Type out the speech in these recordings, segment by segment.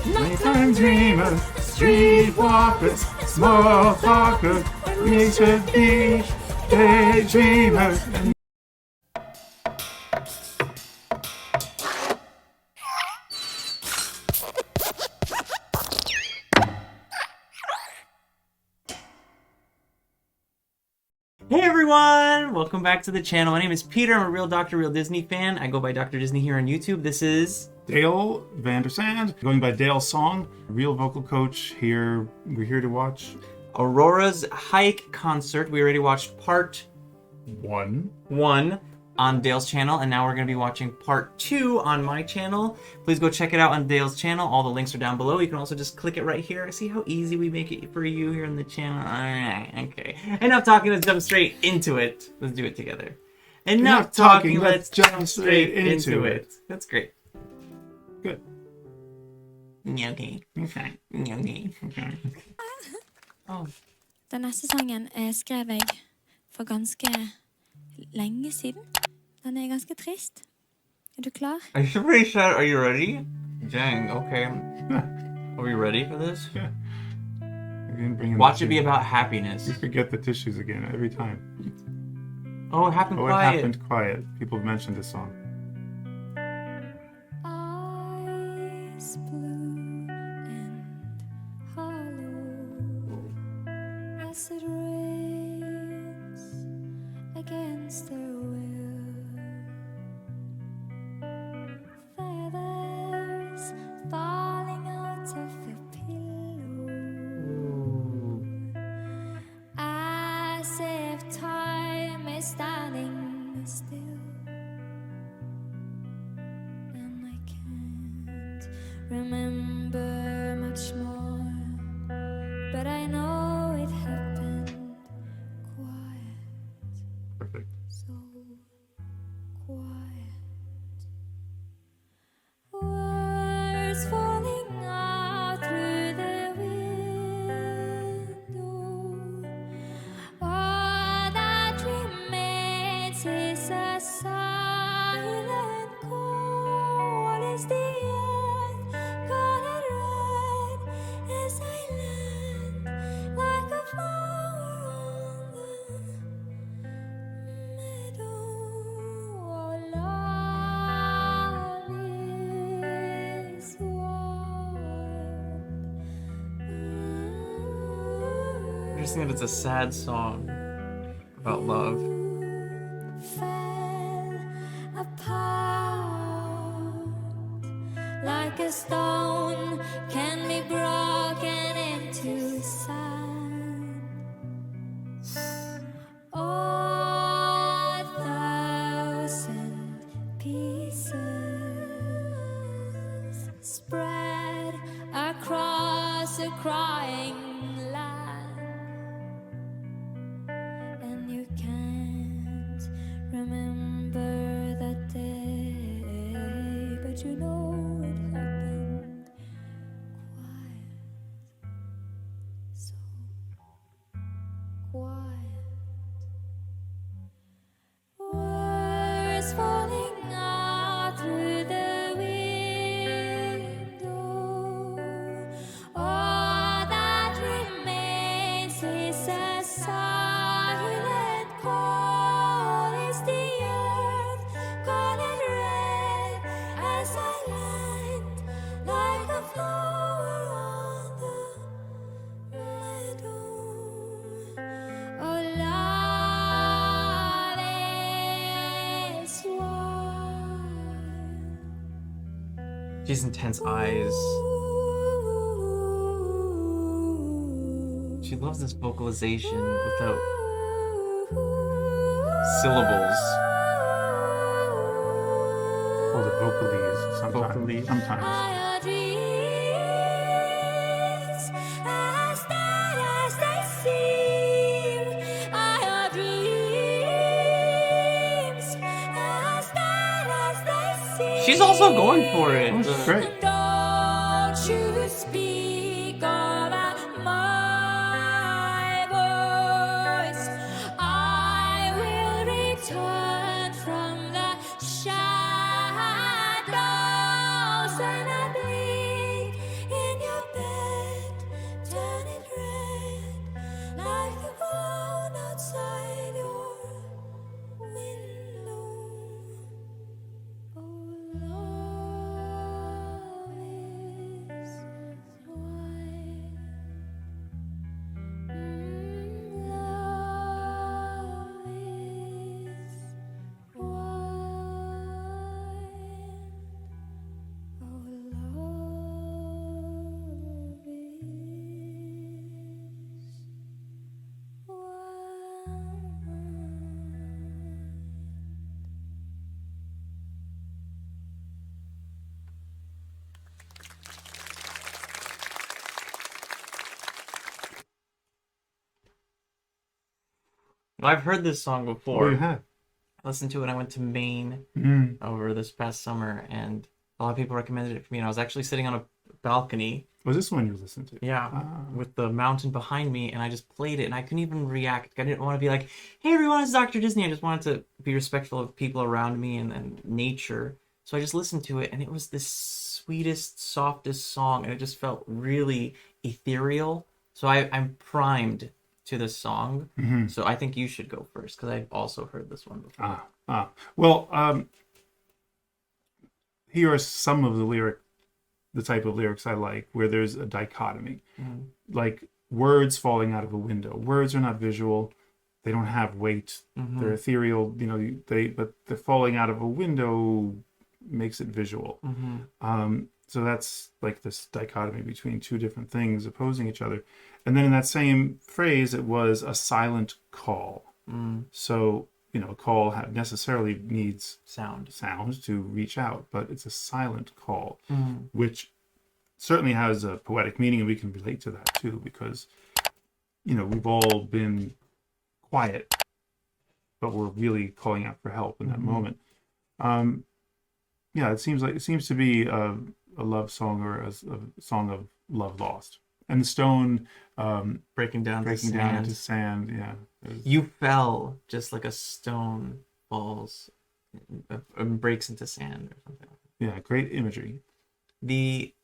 Nighttime dreamers, streetwalkers, small talkers, we should be daydreamers. Hey everyone! Welcome back to the channel. My name is Peter. I'm a real Dr. Real Disney fan. I go by Dr. Disney here on YouTube. This is Dale Vandersand, going by DayleSong, real vocal coach here. We're here to watch Aurora's Hike concert. We already watched part 1 on Dale's channel, and now we're going to be watching part 2 on my channel. Please go check it out on Dale's channel. All the links are down below. You can also just click it right here. See how easy we make it for you here on the channel? Alright, okay. Enough talking, let's jump straight into it. Let's do it together. Enough talking, let's jump straight into it. That's great. Good. Okay. Okay. Okay. Okay. Oh. Den neste sangen skrev jeg for ganske lenge siden. Den ganske trist. Du klar? I should pretty sad. Are you ready? Dang, okay. Are we ready for this? Yeah. Watch it be about happiness. You forget the tissues again every time. Oh, it happened quiet. It happened quiet. People have mentioned this song. Eyes blue and hollow as it rains against their will. Feathers falling out of the pillow as if time is standing still. And I can't remember much more, but I know it happened quiet, Perfect. so quiet. Words falling out through the window. All that remains is a silent call as the earth colored red as I land like a flower on the meadow. Oh, love is wild. I just think that it's a sad song about love. Fell apart like a stone can be broken into sand. Oh, 1,000 pieces spread across a crying land, and you can't remember that day, but you know it happened quiet, so quiet. Words falling out through the window. All that remains is a silent call as the earth colored red as I land like a flower on the meadow. Oh, love is wild. She's intense eyes. She loves this vocalization without syllables. Oh, the vocalies sometimes. Vocalies. Sometimes. Our dreams as dead as they seem. Our dreams as dead as they seem. She's also going for it. Oh, she's great. Don't you speak of my voice. I will return from the shadows and I bleed. I've heard this song Oh, before. you have? I listened to it when I went to Maine over this past summer, and a lot of people recommended it for me. And I was actually sitting on a balcony. Was this the one you listened to? Yeah, with the mountain behind me, and I just played it, and I couldn't even react. I didn't want to be like, "Hey, everyone, it's Dr. Disney." I just wanted to be respectful of people around me and nature. So I just listened to it, and it was the sweetest, softest song, and it just felt really ethereal. So I'm primed to this song. So I think you should go first, because I've also heard this one before. Well, here are some of the type of lyrics I like, where there's a dichotomy. Like words falling out of a window. Words are not visual. They don't have weight. They're ethereal, but the falling out of a window makes it visual. So that's like this dichotomy between two different things opposing each other. And then in that same phrase, it was a silent call. So, a call necessarily needs sound to reach out, but it's a silent call, which certainly has a poetic meaning, and we can relate to that too, because, we've all been quiet, but we're really calling out for help in that moment. It seems to be a love song, or a song of love lost. And the stone breaking down into sand. Yeah, you fell just like a stone falls and breaks into sand or something. Yeah, great imagery. The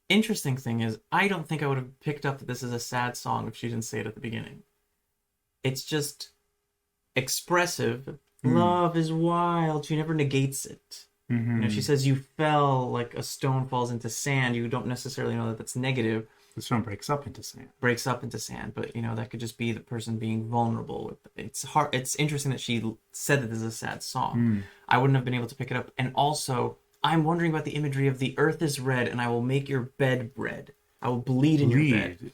interesting thing is, I don't think I would have picked up that this is a sad song if she didn't say it at the beginning. It's just expressive. Love is wild. She never negates it. She says you fell like a stone falls into sand. You don't necessarily know that that's negative. The stone breaks up into sand. But that could just be the person being vulnerable. It's hard. It's interesting that she said that this is a sad song. I wouldn't have been able to pick it up. And also, I'm wondering about the imagery of the earth is red, and I will make your bed red. I will bleed in your bed.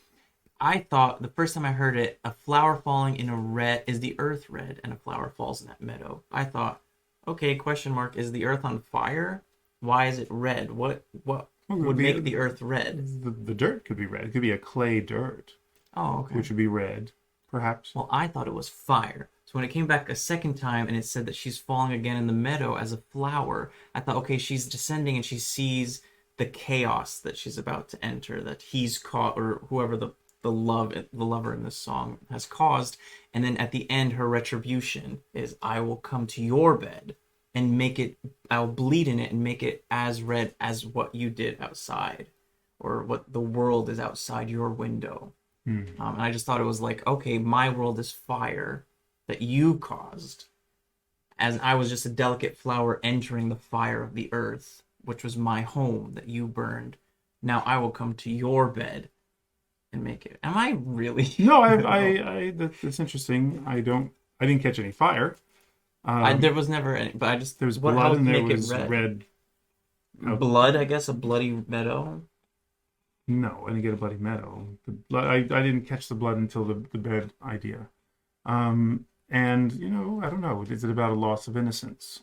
I thought the first time I heard it, a flower falling in a red, is the earth red, and a flower falls in that meadow. I thought, okay, question mark, is the earth on fire? Why is it red? What would make the earth red? The dirt could be red. It could be a clay dirt. Oh, okay. Which would be red, perhaps. Well, I thought it was fire. So when it came back a second time and it said that she's falling again in the meadow as a flower, I thought, okay, she's descending and she sees the chaos that she's about to enter, that he's caught, or whoever the lover in this song has caused. And then at the end, her retribution is, I will come to your bed and I'll bleed in it and make it as red as what you did outside, or what the world is outside your window. And I just thought it was like, okay, my world is fire that you caused, as I was just a delicate flower entering the fire of the earth, which was my home that you burned. Now I will come to your bed and make it. Am I really? No, that's interesting. I didn't catch any fire. There was never any, but I just, there was blood and there was red. Blood, I guess, a bloody meadow. No, I didn't get a bloody meadow. I didn't catch the blood until the bed idea. And I don't know. Is it about a loss of innocence?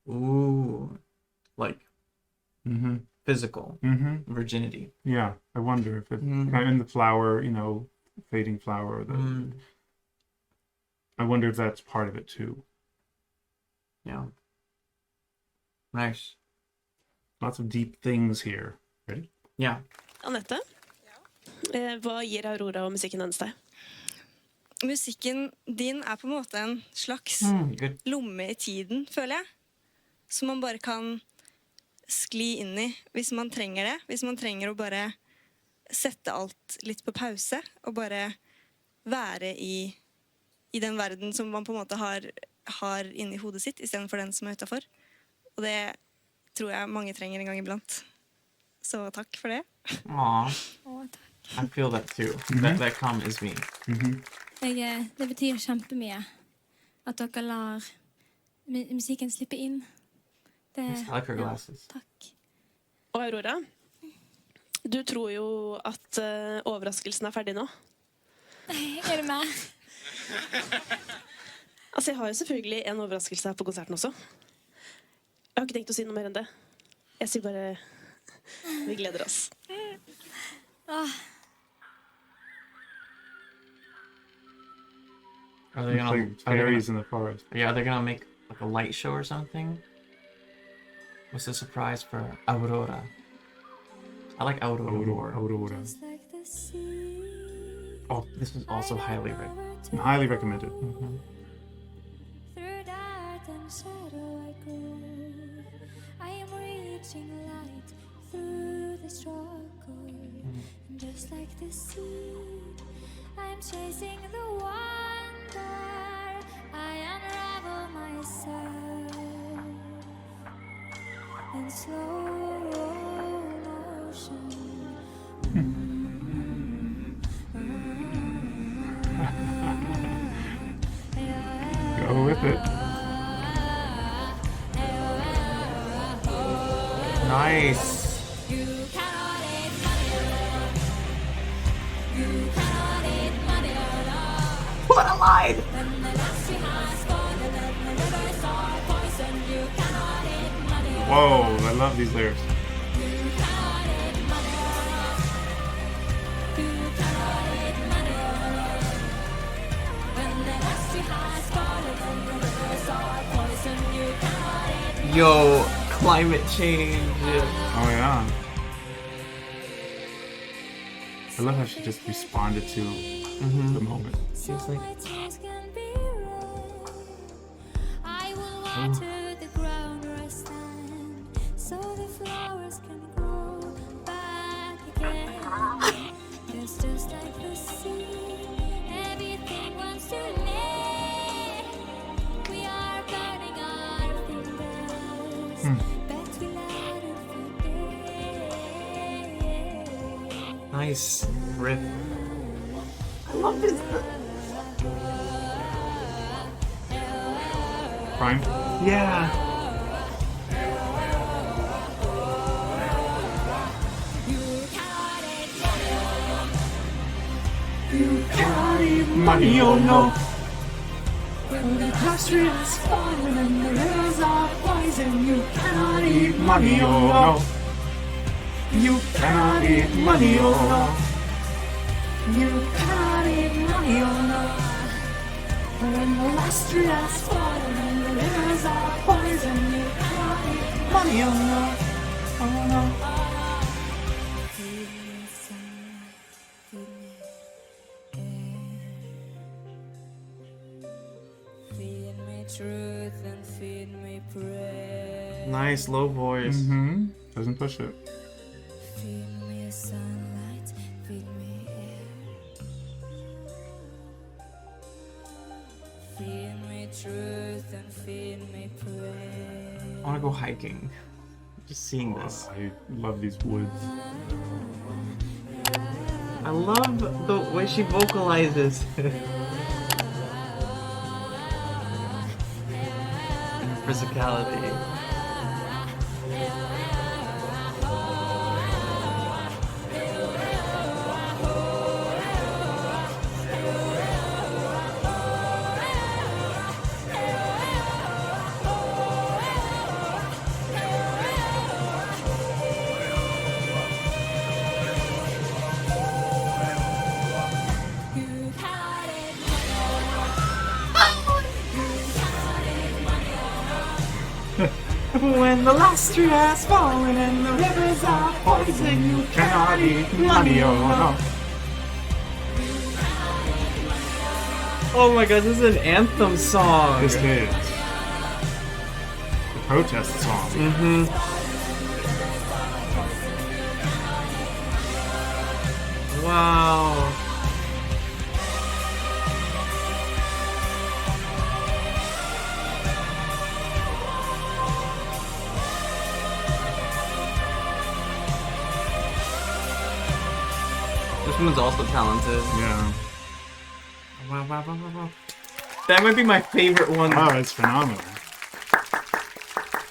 Ooh, like physical virginity. Yeah, I wonder if it in the flower, fading flower. I wonder if that's part of it too. Yeah. Nice. Lots of deep things here. Ready? Yeah. Annette, hva gir Aurora og musikken hennes deg? Musikken din på en måte en slags lomme I tiden, føler jeg. Som man bare kan skli inn I hvis man trenger det. Hvis man trenger å bare sette alt litt på pause, og bare være I den verden som man på en måte har inni hodet sitt, I stedet for den som utenfor. Og det tror jeg mange trenger en gang iblant. Så takk for det. Aww. Takk. I feel that too. That comment is me. Det betyr kjempemye at dere lar musikken slippe inn. I like her glasses. Takk. Og Aurora, du tror jo at overraskelsen ferdig nå. Det mer? Altså, jeg har jo selvfølgelig en overraskelse her på konserten også. Jeg har ikke tenkt å si noe mer enn det. Jeg sier bare, vi gleder oss. Are they It's gonna, like fairies in the forest. yeah, they're gonna make like a light show or something? What's the surprise for Aurora? I like Aurora more. Aurora. Just like the sea. Oh, this was also highly recommended. Highly recommended. Through dark and shadow I go. I am reaching light through the struggle. And just like the sea, I am chasing the wonder. I unravel myself in slow motion. Go with it. Nice. What a line! Whoa, I love these lyrics. Yo, climate change. Oh yeah. I love how she just responded to the moment. She's like, I will water the ground where I stand, so the flowers can grow back again. It's just like the sea, everything wants to live. We are burning our fingers, but we let it forget. nice riff. I love this. Prime? Yeah. Money, oh no. When the cluster is falling and the rivers are poison, you cannot eat Money, oh no. You Cannot eat money, oh no. You cannot eat money, oh no. When the last tree has fallen and the rivers are poison, you cannot eat money, oh no. Oh no. Feed me sunlight, feed me air. Feed me truth and feed me prayer. Nice low voice. Doesn't push it. Feed me sunlight, feed me air. Feed me truth and feed me prayer. I want to go hiking. Just seeing this. I love these woods. I love the way she vocalizes. And her physicality. When the last tree has fallen and the rivers are poison, you Cannot eat money, oh no. Oh my god, this is an anthem song. This is the protest song. Wow. This woman's also talented. Yeah. Wow, wow, wow, wow, wow. That might be my favorite one. Oh, it's phenomenal.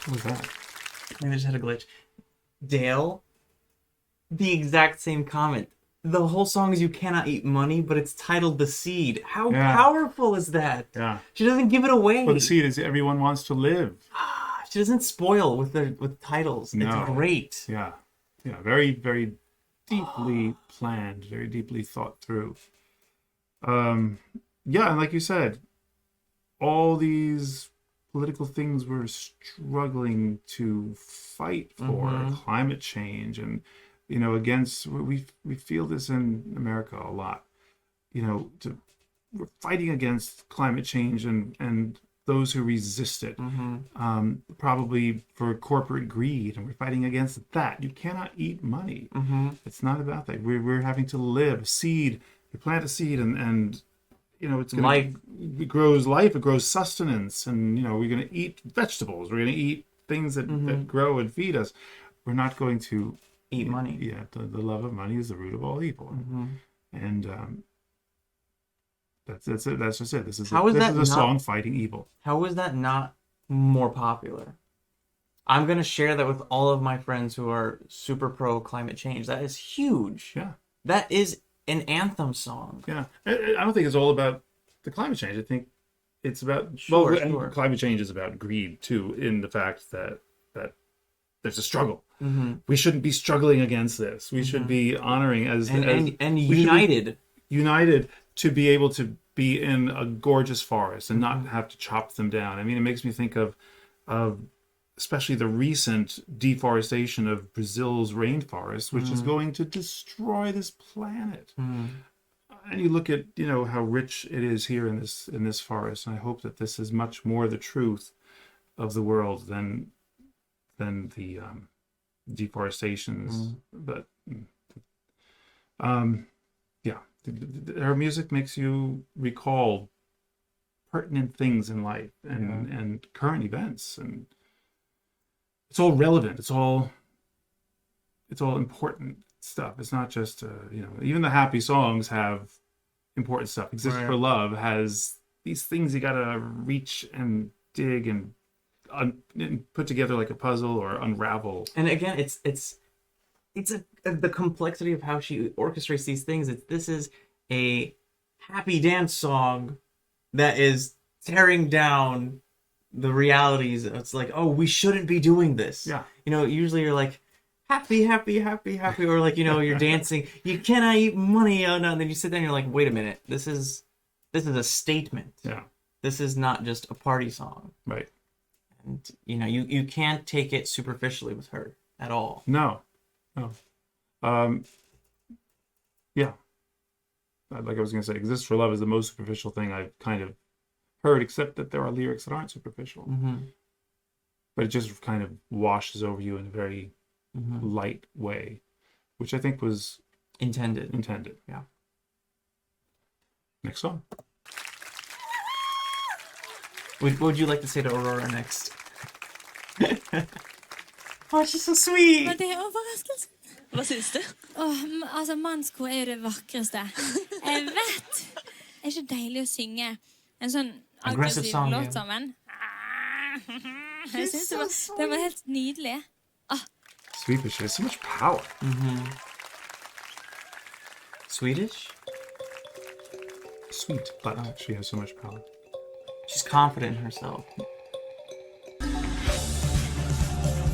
What was that? I think I just had a glitch. Dale, the exact same comment. The whole song is "You Cannot Eat Money," but it's titled "The Seed." How Yeah. powerful is that? Yeah. She doesn't give it away. Well, the seed is everyone wants to live. She doesn't spoil with titles. No. It's great. Yeah. Yeah. Very, very deeply planned, very deeply thought through. Yeah, and like you said, all these political things we're struggling to fight for, climate change, and against, we feel this in America a lot. We're fighting against climate change and those who resist it, probably for corporate greed, and we're fighting against that. You cannot eat money. It's not about that. We're having to live. Seed, you plant a seed, and it's going to, it grows life, it grows sustenance, and we're going to eat vegetables. We're going to eat things that grow and feed us. We're not going to eat money. Yeah, the love of money is the root of all evil, and that's it. That's just it. This is a song fighting evil. How is that not more popular? I'm gonna share that with all of my friends who are super pro climate change. That is huge. Yeah, that is an anthem song. Yeah, I don't think it's all about the climate change. I think it's about sure. Climate change is about greed too, in the fact that there's a struggle. We shouldn't be struggling against this. We should be honoring and united to be able to be in a gorgeous forest and not have to chop them down. I mean, it makes me think of especially the recent deforestation of Brazil's rainforest, which is going to destroy this planet. And you look at how rich it is here in this forest, and I hope that this is much more the truth of the world than the deforestations. But yeah, her music makes you recall pertinent things in life and current events, and it's all relevant. It's all important stuff. It's not just even the happy songs have important stuff. Exist for Love has these things you gotta reach and dig and put together like a puzzle or unravel. And again, it's the complexity of how she orchestrates these things. This is a happy dance song that is tearing down the realities. It's like, oh, we shouldn't be doing this. Yeah. Usually you're like, happy, or like, you're dancing. You cannot eat money. Oh no. And then you sit there and you're like, wait a minute. This is a statement. Yeah. This is not just a party song. Right. And you can't take it superficially with her at all. No. Yeah. Like I was going to say, Exist for Love is the most superficial thing I've kind of heard, except that there are lyrics that aren't superficial. But it just kind of washes over you in a very light way, which I think was intended. Yeah. Next song. What would you like to say to Aurora next? Oh, she's so sweet! Men det er overraskelse. Hva syns du? Altså, mannskor er jo det vakreste. Jeg vet! Det er ikke deilig å synge en sånn aggressiv song, låt sammen. Jeg synes det var helt nydelig. Sweet, but she has so much power. Swedish? Sweet, but she has so much power. She's confident in herself.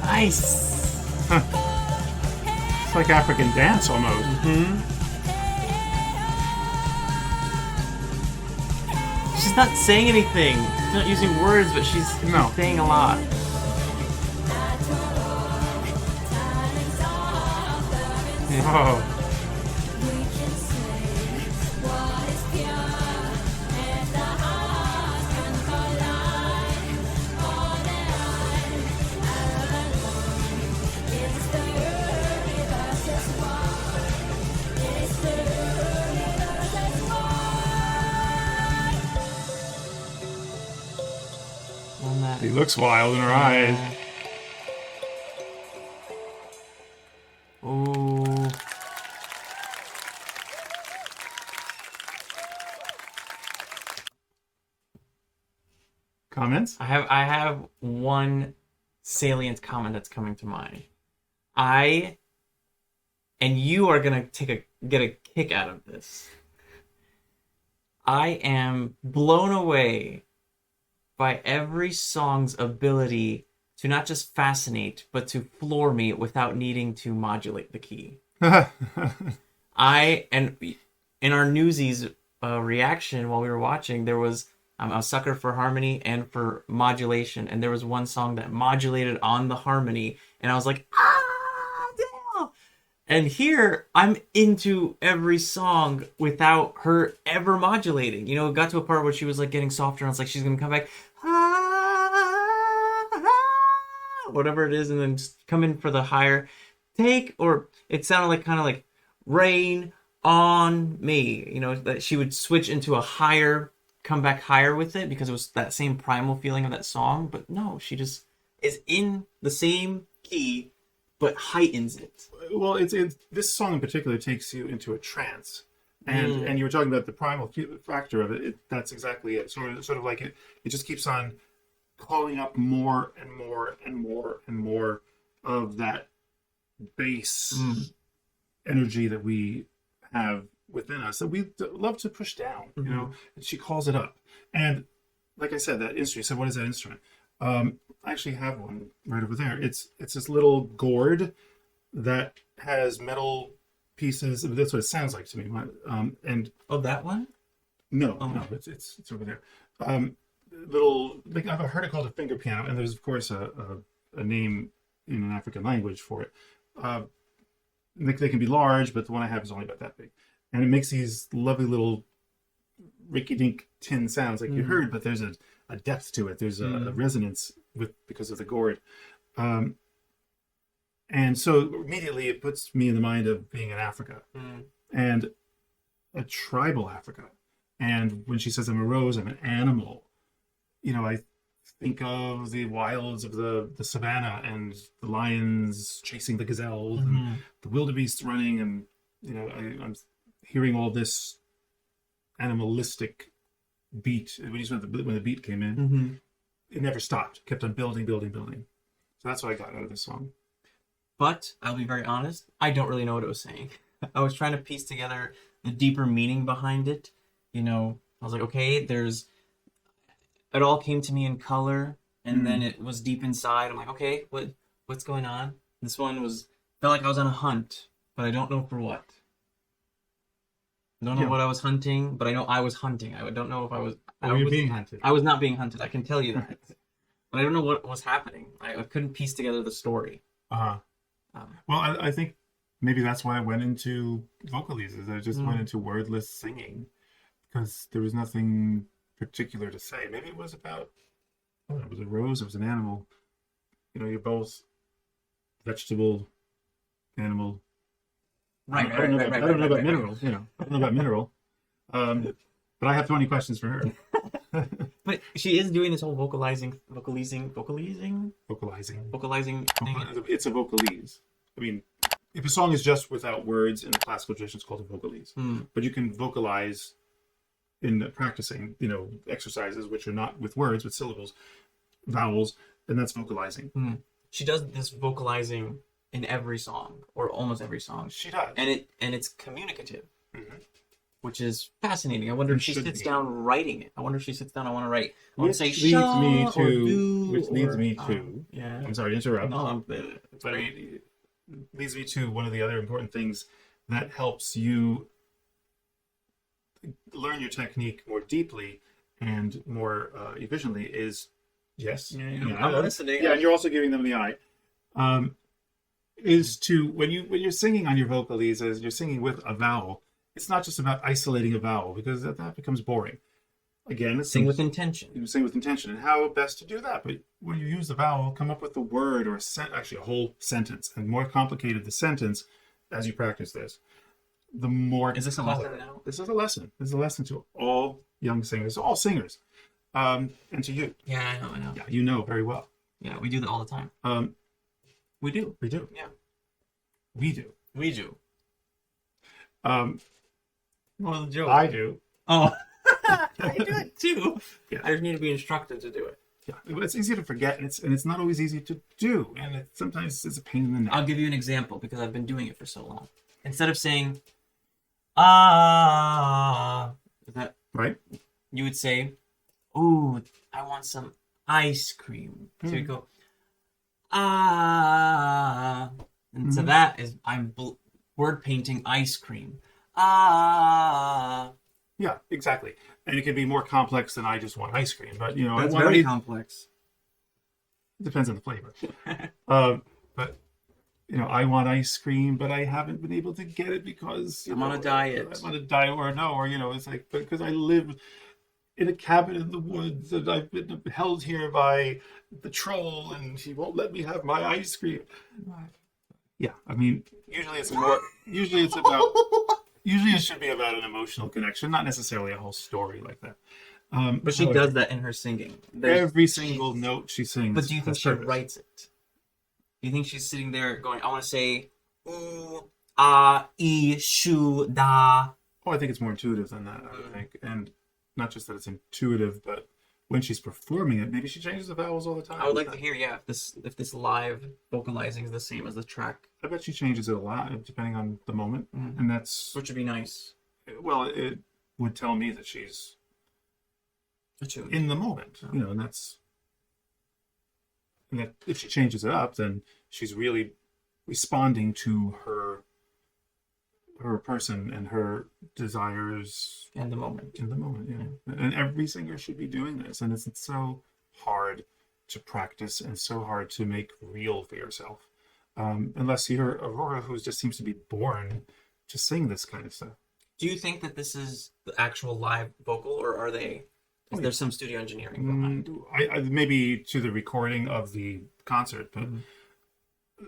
Nice! It's like African dance almost. She's not saying anything. She's not using words, but she's saying a lot. Oh. He looks wild in her eyes. Oh. Comments? I have one salient comment that's coming to mind. And you are gonna get a kick out of this. I am blown away by every song's ability to not just fascinate, but to floor me without needing to modulate the key. And in our Newsies reaction while we were watching, there was I'm a sucker for harmony and for modulation. And there was one song that modulated on the harmony, and I was like, ah, Dale! And here, I'm into every song without her ever modulating. You know, it got to a part where she was like getting softer, and I was like, she's gonna come back, ah, ah, whatever it is, and then just come in for the higher take, or it sounded like kind of like rain on me. You know, that she would switch into a higher, come back higher with it because it was that same primal feeling of that song. But no, she just is in the same key but heightens it. Well, it's this song in particular takes you into a trance, and you were talking about the primal factor of it. That's exactly it. Sort of like it just keeps on calling up more and more and more and more of that base energy that we have within us that we love to push down. You know, and she calls it up. And like I said, that instrument. You said, what is that instrument? I actually have one right over there. It's this little gourd that has metal pieces. That's what it sounds like to me. And That one? no, it's over there. Little, like, I've heard it called a finger piano, and there's of course a name in an African language for it. They can be large, but the one I have is only about that big, and it makes these lovely little rinky-dink tin sounds like you heard, but there's a depth to it. There's a resonance because of the gourd. And so immediately it puts me in the mind of being in Africa and a tribal Africa. And when she says I'm a rose, I'm an animal, you know, I think of the wilds of the savannah and the lions chasing the gazelles and the wildebeest running. And, you know, I'm hearing all this animalistic beat. When the beat came in, it never stopped. Kept on building. So that's what I got out of this song. But I'll be very honest, I don't really know what it was saying. I was trying to piece together the deeper meaning behind it. You know, I was like, okay, it all came to me in color, and then it was deep inside. I'm like, okay, what's going on? This one felt like I was on a hunt, but I don't know for what. I don't know what I was hunting, but I know I was hunting. I don't know if I was... Were you being hunted? I was not being hunted, I can tell you that. But I don't know what was happening. I couldn't piece together the story. Well, I think maybe that's why I went into vocalises. I just went into wordless singing because there was nothing particular to say. Maybe it was about, it was a rose, it was an animal. You know, you're both vegetable, animal. Right. I don't know about mineral, you know. I don't know about mineral. But I have 20 questions for her. But she is doing this whole vocalizing thing. It's a vocalise. I mean, if a song is just without words in the classical tradition, it's called a vocalise. But you can vocalize in practicing, you know, exercises which are not with words, with syllables, vowels, and that's vocalizing. She does this vocalizing in every song, or almost every song. She does. And it's communicative. Which is fascinating. I wonder if she sits down writing it. I wonder if she sits down, I want to write. I want to say which leads me to yeah. I'm sorry to interrupt. No, but it leads me to one of the other important things that helps you learn your technique more deeply and more efficiently is I'm listening. Yeah, and you're also giving them the eye. Is to when you're singing on your vocalises, you're singing with a vowel. It's not just about isolating a vowel because that becomes boring. Again, sing with intention. You sing with intention, and how best to do that? But when you use the vowel, come up with a word or actually a whole sentence. And the more complicated the sentence, as you practice this, the more. Is this a lesson now? This is a lesson. This is a lesson to all young singers, all singers, and to you. Yeah, I know. Yeah, you know very well. Yeah, we do that all the time. We do. Yeah, we do. What was the joke? I do. Oh, I do it too. Yeah. I just need to be instructed to do it. Yeah, it's easy to forget, and it's not always easy to do, and sometimes it's a pain in the neck. I'll give you an example because I've been doing it for so long. Instead of saying is that right? You would say, "Ooh, I want some ice cream." So you go and so that is I'm word painting ice cream. Yeah, exactly. And it can be more complex than I just want ice cream. But, you know, That's I want very ice- complex. depends on the flavor. But you know, I want ice cream, but I haven't been able to get it because I'm on a diet. I'm on a diet, or you know, it's like because I live in a cabin in the woods and I've been held here by the troll and he won't let me have my ice cream. Yeah, I mean, usually it's about usually it should be about an emotional connection, not necessarily a whole story like that. But she does that in her singing. Every single note she sings. But do you think has she purpose. writes it? Do you think she's sitting there going, I want to say, ooh, ah, I, shu, da? Oh, I think it's more intuitive than that, I would think. And not just that it's intuitive, but when she's performing it, maybe she changes the vowels all the time. I would like to hear, yeah, if this live vocalizing is the same as the track. I bet she changes it a lot depending on the moment. And that's... Which would be nice. Well, it would tell me that she's in the moment, you know, and that's... And that if she changes it up, then she's really responding to her person and her desires In the moment. Yeah. And every singer should be doing this, and it's so hard to practice and so hard to make real for yourself, unless you're Aurora, who just seems to be born to sing this kind of stuff. Do you think that this is the actual live vocal, or is there some studio engineering behind? I maybe to the recording of the concert, but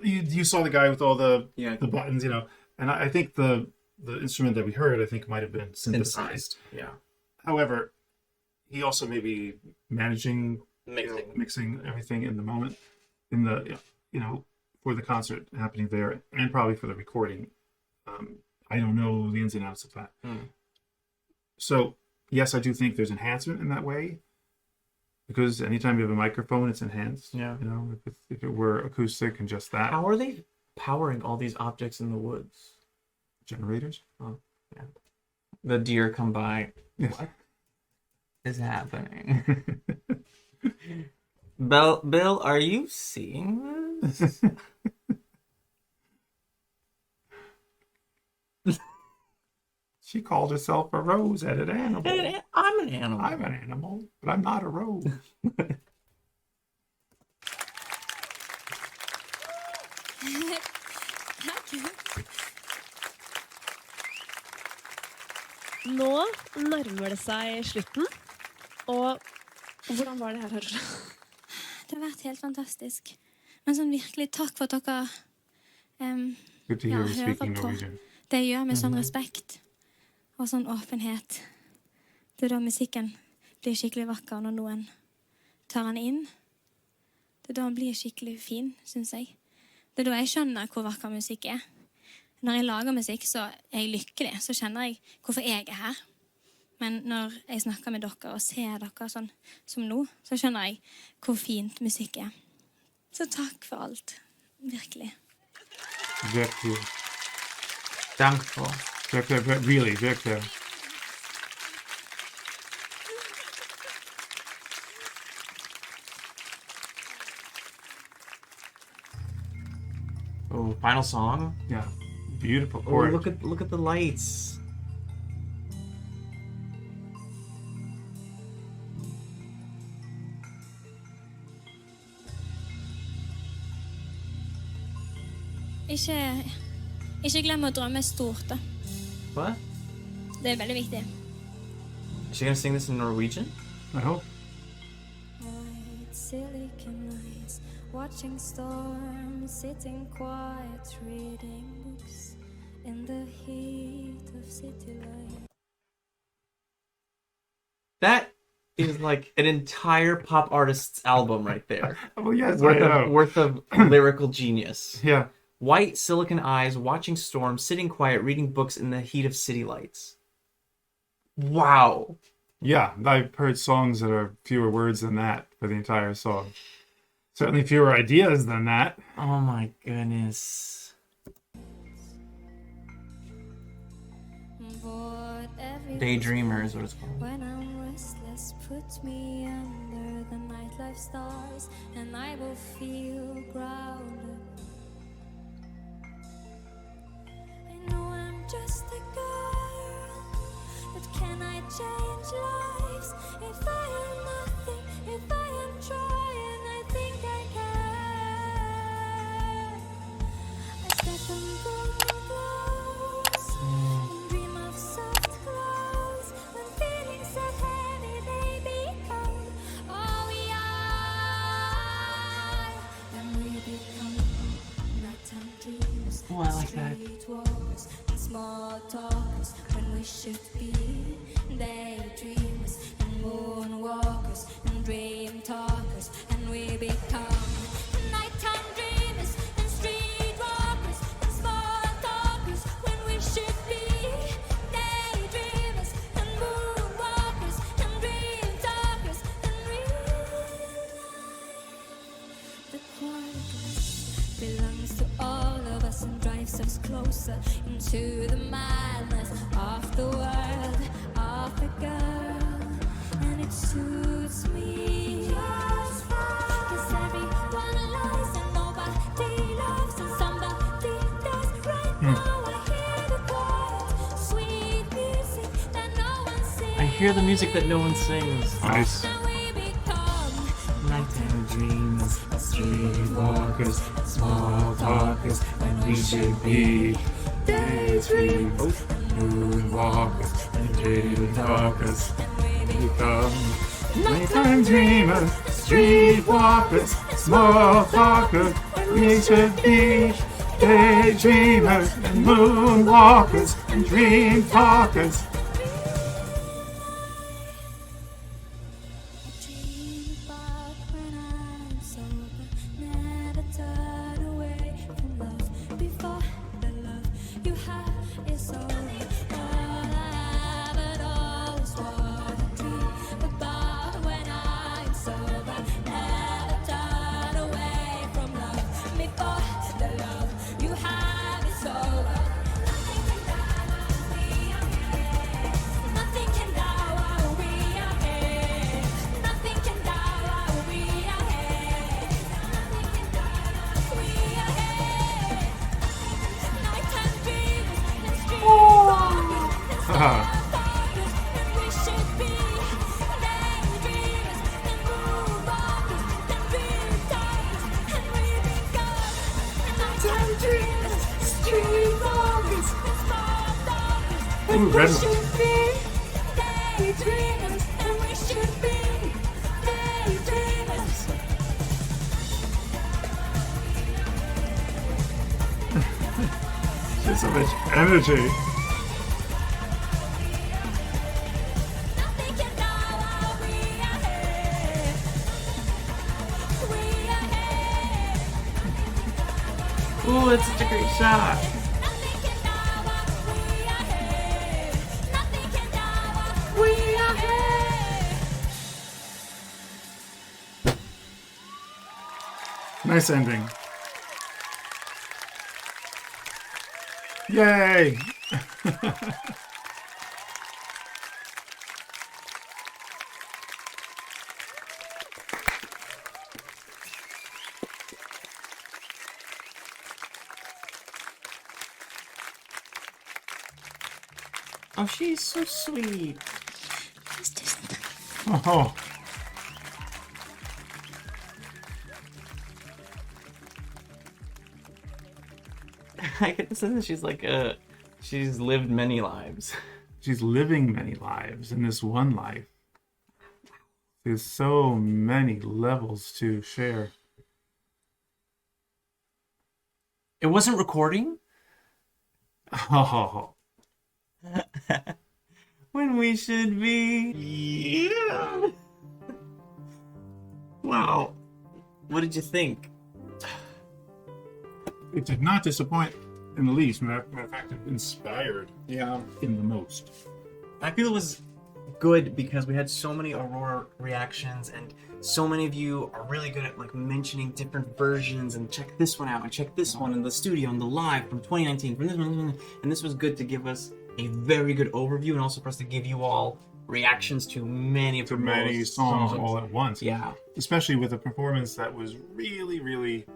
you saw the guy with all the buttons, you know, and I think the instrument that we heard, I think, might have been synthesized. Yeah. However, he also may be managing, mixing everything in the moment, in the, you know, for the concert happening there, and probably for the recording. I don't know the ins and outs of that. So, yes, I do think there's enhancement in that way, because anytime you have a microphone, it's enhanced. Yeah. You know, if it were acoustic and just that. How are they powering all these objects in the woods? Generators? Oh, yeah. The deer come by. Yeah. What is happening? Bill, are you seeing this? She called herself a rose-headed animal. I'm an animal. I'm an animal, but I'm not a rose. Nå nærmer det seg slutten. Og hvordan var det her, Aurora? Det har vært helt fantastisk. Men sånn virkelig takk for at dere Good to hear you hører speaking på. Norwegian. Det gjør med sånn respekt og sånn åpenhet. Det er da musikken blir skikkelig vakker når noen tar den inn. Det er da den blir skikkelig fin, synes jeg. Det er da jeg skjønner hvor vakker musikk er. Når jeg lager musikk, så er jeg lykkelig. Så kjenner jeg hvorfor jeg er her. Men når jeg snakker med dere og ser dere sånn som nå, så skjønner jeg hvor fint musikk er. Så takk for alt. Virkelig. Virkelig. Dankbar. Really, virkelig. Oh, final song. Yeah. Beautiful Oh, chord. look at the lights. Ikke glem å drømme stort, da. What? Det er veldig viktig. Is she gonna sing this in Norwegian? I hope. White silicon eyes, watching storms, sitting quiet, reading books in the heat of city life. That is like an entire pop artist's album right there. Oh, yes, I know. worth of lyrical genius. Yeah. White silicon eyes, watching storms, sitting quiet, reading books in the heat of city lights. Wow. Yeah, I've heard songs that are fewer words than that for the entire song. Certainly fewer ideas than that. Oh my goodness. Daydreamer is what it's called. When I'm restless, put me under the nightlife stars, and I will feel grounded. I know I'm just a girl that can I change lives? If I am nothing, if I am trying, I think I can. I step on broken glass and dream of soft clouds. When feelings so heavy they become all we are, and we become nighttime dreamers, Oh, I like that. street walkers, and small talkers when we should be daydreamers and moonwalkers and dream talkers, and we become nighttime dreamers and street walkers and small talkers when we should be daydreamers and moonwalkers and dream talkers, and real life. The quietness belongs to all of us and drives us closer into the madness of the world of the girl, and it suits me just fine. 'Cause everyone lies and nobody loves, and somebody does. Right now I hear the quiet, sweet music that no one sings. I hear the music that no one sings. Nice. Now we become Nighttime dreams. Streetwalkers, small talkers, and we should be daydreamers, moonwalkers, and dream talkers. Become nighttime dreamers, streetwalkers, small talkers. We should be daydreamers and moonwalkers and dream talkers. dream about when I'm sober. Never turn away from love before the love you have is over. All I ever always want to dream about when I'm sober. Never turn away from love before the love you have is over. Nothing can die while we are here. Nothing can die while we are here. Nothing can die while we are here. Nighttime dreams and street walkers and small talkers, and we should be daydreamers and moonwalkers and dream talkers, and we become nighttime dreamers, street walkers and small talkers. Ooh, red one. Should be daydreamers, and we should be daydreamers. There's so much energy. Nothing can die while we are here. We are here. Ooh, that's such a great shot. Nothing can die while we are here. Nothing can die while we are here. Nice ending. Yay! Oh, she's so sweet. Let's do something. Oh, I get the sense that she's like she's lived many lives. she's living many lives in this one life. There's so many levels to share. It wasn't recording Oh, when we should be. yeah. Wow. What did you think? It did not disappoint in the least. Matter of fact, it inspired. Yeah, in the most. I feel it was good because we had so many Aurora reactions, and so many of you are really good at like mentioning different versions and check this one out and check this one in the studio and the live from 2019 from this one, and this was good to give us a very good overview and also for us to give you all reactions to many of To the many most songs all at once. Yeah. Especially with a performance that was really, really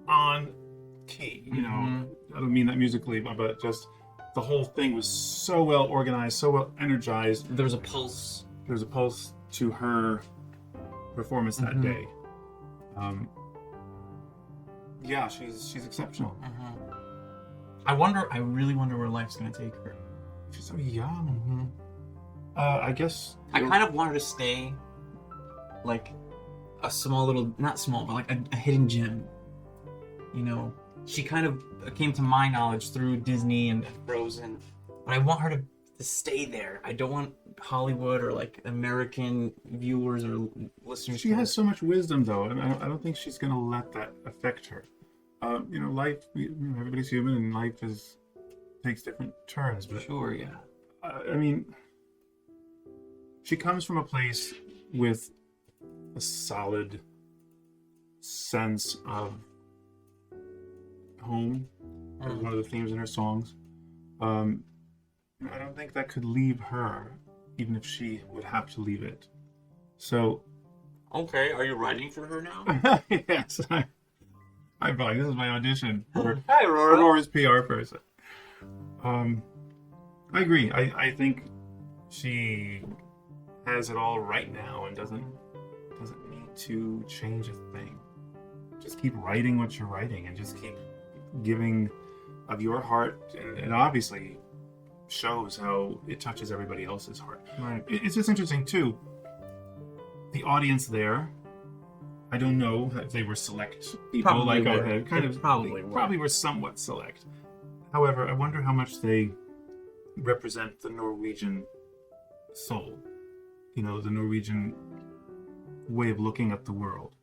on key. You know, I don't mean that musically, but just the whole thing was so well organized, so well energized. There was a pulse. There's a pulse to her performance that day. Yeah, she's exceptional. I really wonder where life's gonna take her. She's so young. I guess I kind of want her to stay like a small little, not small, but like a hidden gem. You know, she kind of came to my knowledge through Disney and Frozen, but I want her to stay there. I don't want Hollywood or like American viewers or listeners. She has so much wisdom, though, and I don't think she's gonna let that affect her. You know, life. Everybody's human, and life takes different turns. But Sure, yeah. I mean, she comes from a place with a solid sense of home. As one of the themes in her songs. I don't think that could leave her, even if she would have to leave it. So. Okay, are you writing for her now? Yes, I probably, this is my audition for Hi, Aurora. Aurora's PR person. I agree. I think she has it all right now and doesn't need to change a thing. Just keep writing what you're writing and just keep giving of your heart, and obviously shows how it touches everybody else's heart. Right. It's just interesting too. The audience there, I don't know if they were select people, Probably like were. I had kind They of probably were somewhat select. However, I wonder how much they represent the Norwegian soul. You know, the Norwegian way of looking at the world.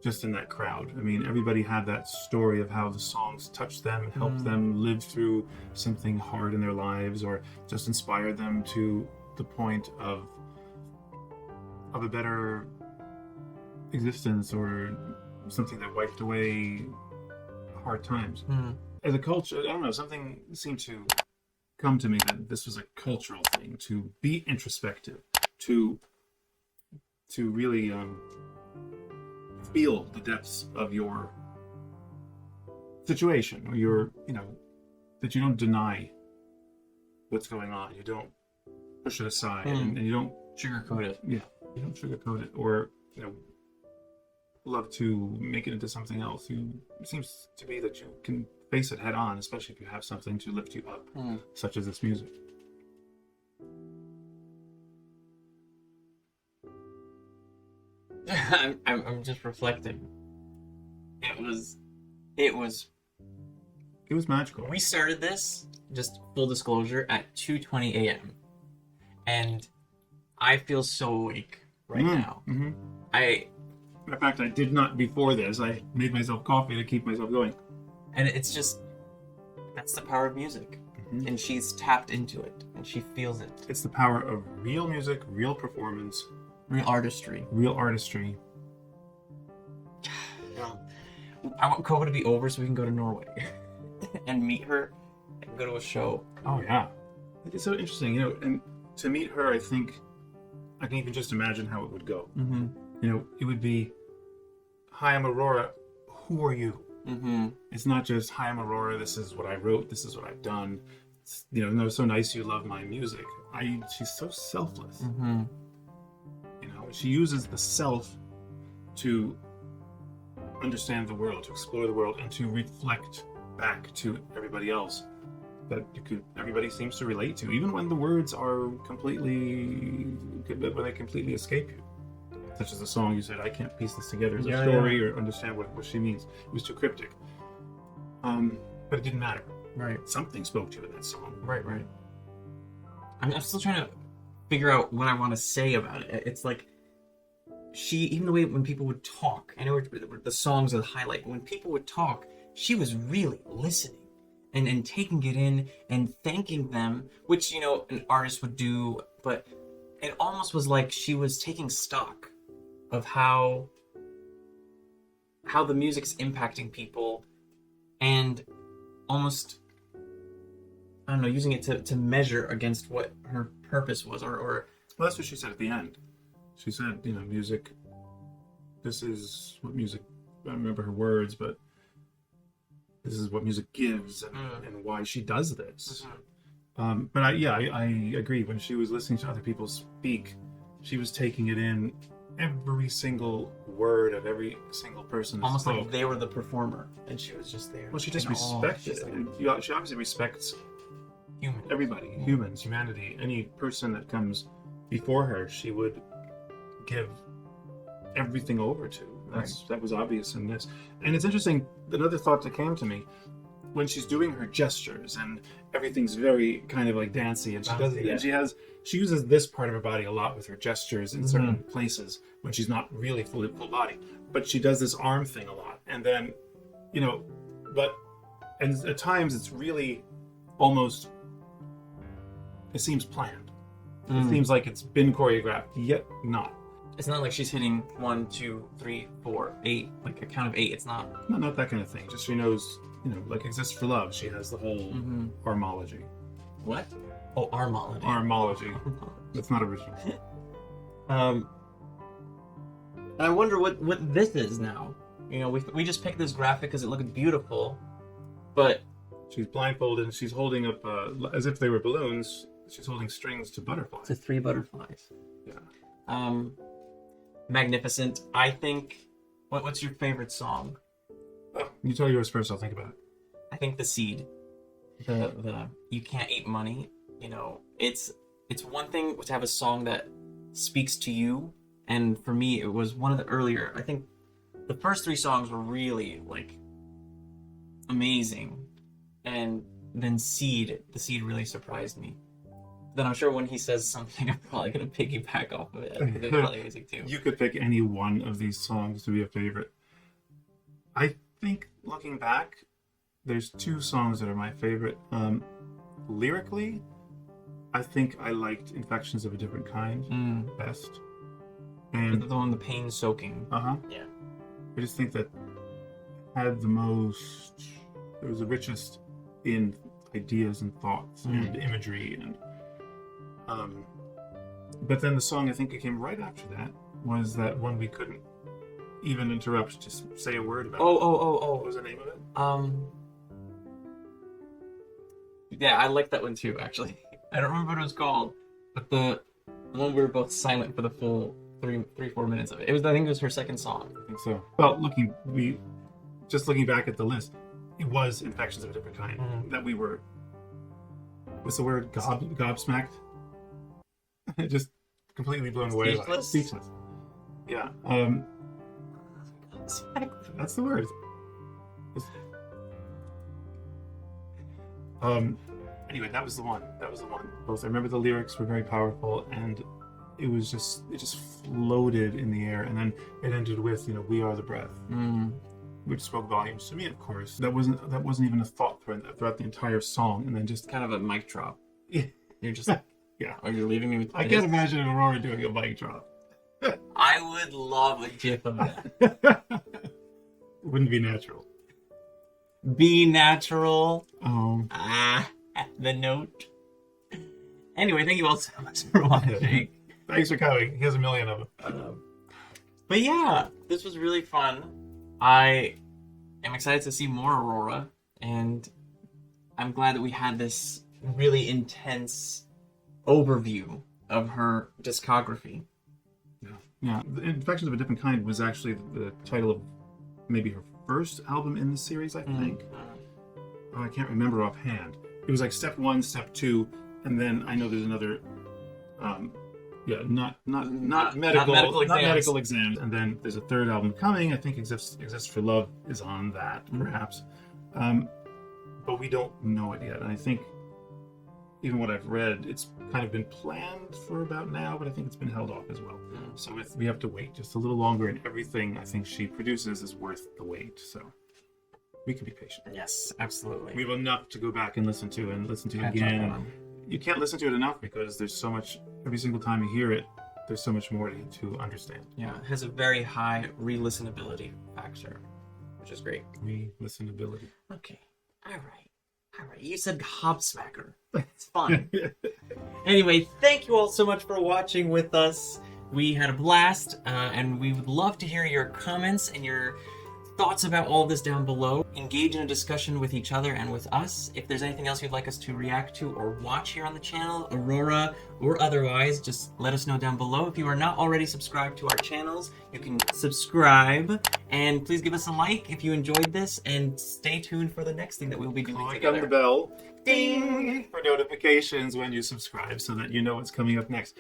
Just in that crowd. I mean, everybody had that story of how the songs touched them and helped them live through something hard in their lives, or just inspired them to the point of a better existence, or something that wiped away hard times. As a culture, I don't know, something seemed to come to me that this was a cultural thing, to be introspective, to really feel the depths of your situation, or your, you know, that you don't deny what's going on, you don't push it aside, and you don't Sugarcoat it. you don't sugarcoat it, or, you know, love to make it into something else. It seems to be that you can face it head on, especially if you have something to lift you up, such as this music. I'm just reflecting. It was magical. We started this, just full disclosure, at 2:20 a.m. and I feel so awake right now. In fact, I did not before this. I made myself coffee to keep myself going. And it's just, that's the power of music. And she's tapped into it, and she feels it. It's the power of real music, real performance, Real artistry. real artistry. I want COVID to be over so we can go to Norway and meet her and go to a show. Oh yeah, it's so interesting, you know. And to meet her, I think I can even just imagine how it would go. You know, it would be, "Hi, I'm Aurora. Who are you?" It's not just, "Hi, I'm Aurora. This is what I wrote. This is what I've done. It's, you know, so nice you love my music." She's so selfless. You know, she uses the self to understand the world, to explore the world, and to reflect back to everybody else that everybody seems to relate to, even when the words are when they completely escape you. Such as the song you said, "I can't piece this together as a story or understand what she means. It was too cryptic." But it didn't matter. Right. Something spoke to you in that song. Right. I'm still trying to figure out what I want to say about it. It's like, even the way when people would talk, I know the songs are the highlight, but when people would talk, she was really listening and taking it in and thanking them, which, you know, an artist would do, but it almost was like she was taking stock of how the music's impacting people, and almost, I don't know, using it to measure against what her purpose was, or Well, that's what she said at the end. She said, you know, music, this is what music, I don't remember her words, but this is what music gives, and why she does this. But I agree. When she was listening to other people speak, she was taking it in, every single word of every single person. Almost spoke. like they were the performer, and she was just there. Well, she just in awe. respected She's it. like, And she obviously respects human. everybody, humans, humanity. Any person that comes before her, she would give everything over to. That was obvious in this. And it's interesting, another thought that came to me, when she's doing her gestures and everything's very kind of like dancey, and she uses this part of her body a lot with her gestures in certain places when she's not really full body, but she does this arm thing a lot. And then, and at times it's really almost, it seems planned. It seems like it's been choreographed, yet not. It's not like she's hitting 1, 2, 3, 4, 8, like a count of 8. It's not. Not that kind of thing. Just she knows, like Exist for Love. She has the whole armology. What? Oh, armology. Armology. That's not original. I wonder what this is now. We just picked this graphic because it looked beautiful, but She's blindfolded and she's holding up, as if they were balloons, she's holding strings to butterflies. to 3 butterflies. Yeah. Magnificent. I think. What's your favorite song? You tell yours first, I'll think about it. I think The Seed. The You Can't Eat Money. It's one thing to have a song that speaks to you, and for me, it was one of the earlier. I think the first 3 songs were really like amazing, and then The Seed really surprised me. Then I'm sure when he says something, I'm probably gonna piggyback off of it. I think it's probably amazing too. You could pick any one of these songs to be a favorite. I think, looking back, there's 2 songs that are my favorite. Lyrically, I think I liked Infections of a Different Kind best. And The one, the pain soaking. Yeah. I just think that had the most, it was the richest in ideas and thoughts and imagery, and but then the song I think it came right after that was that one we couldn't even interrupt to say a word about. What was the name of it? Yeah, I like that one too, actually. I don't remember what it was called, but the one we were both silent for the full 3-4 minutes of it. I think it was her second song. I think so. Well, looking back at the list, it was Infections of a Different Kind that we were. What's the word? Gobsmacked. Just completely blown away. Speechless. Yeah. That's the word. Anyway, that was the one. Both I remember the lyrics were very powerful, and it just floated in the air, and then it ended with "We Are the Breath," which spoke volumes to me. Of course, that wasn't even a thought throughout the entire song, and then just Kind of a mic drop. Yeah. You're just like, yeah. Are you leaving me with I can't imagine Aurora doing a mic drop. I would love a gif of that. Wouldn't be natural. Be natural. Oh. The note. Anyway, thank you all so much for watching. Thanks for coming. Here's a million of them. But yeah, this was really fun. I am excited to see more Aurora, and I'm glad that we had this really intense overview of her discography. Yeah. Infections of a Different Kind was actually the title of maybe her first album in the series, I think. I can't remember offhand. It was like step 1, step 2, and then I know there's another. Not medical exams, and then there's a third album coming. I think Exist for Love is on that, perhaps, but we don't know it yet. And I think even what I've read, it's kind of been planned for about now, but I think it's been held off as well. So we have to wait just a little longer, and everything I think she produces is worth the wait. So we can be patient. Yes, absolutely. We have enough to go back and listen to again. You can't listen to it enough because there's so much. Every single time you hear it, there's so much more to understand. Yeah, it has a very high re-listenability factor, which is great. Re-listenability. Okay. All right. You said gobsmacker. It's fun. Anyway, thank you all so much for watching with us. We had a blast, and we would love to hear your comments and your thoughts about all this down below. Engage in a discussion with each other and with us. If there's anything else you'd like us to react to or watch here on the channel, Aurora or otherwise, just let us know down below. If you are not already subscribed to our channels, you can subscribe, and please give us a like if you enjoyed this, and stay tuned for the next thing that we'll be doing Click together. on the bell, ding, for notifications when you subscribe, so that you know what's coming up next.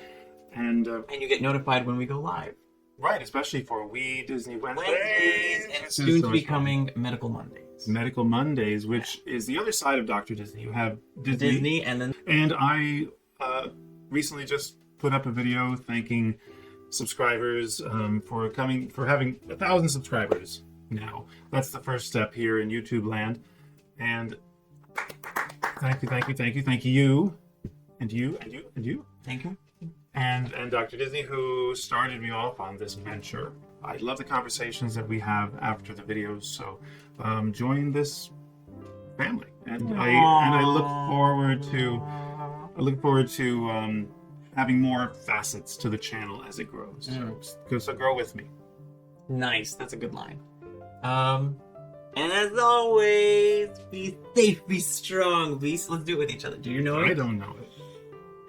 And you get notified when we go live. right, especially for We Disney Wednesdays, And which is soon so to much be fun. coming Medical Mondays. Medical Mondays, which is the other side of Dr. Disney. You have Disney, and then and I recently just put up a video thanking subscribers for having 1,000 subscribers now. That's the first step here in YouTube land, and thank you, and you. thank you. And Dr. Disney, who started me off on this venture. I love the conversations that we have after the videos, so join this family, and I look forward to having more facets to the channel as it grows. So grow with me. Nice, that's a good line. And as always, be safe, be strong, let's do it with each other. Do you know it? I don't know it.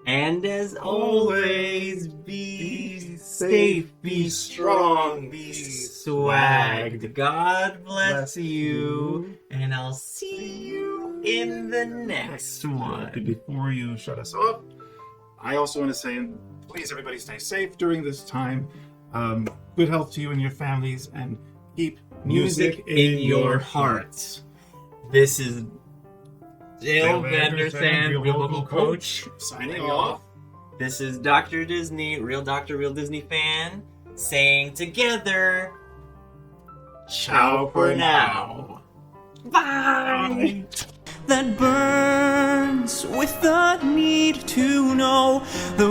And as always, be safe, be strong, be swagged. God bless you, and I'll see you in the next one. Before you shut us off, I also want to say, please everybody stay safe during this time. Good health to you and your families, and keep Music in your hearts. This is Dale Vandersand, Real Local Coach, signing off. This is Dr. Disney, Real Doctor, Real Disney Fan, saying together, ciao for now. Bye! That burns with the need to know the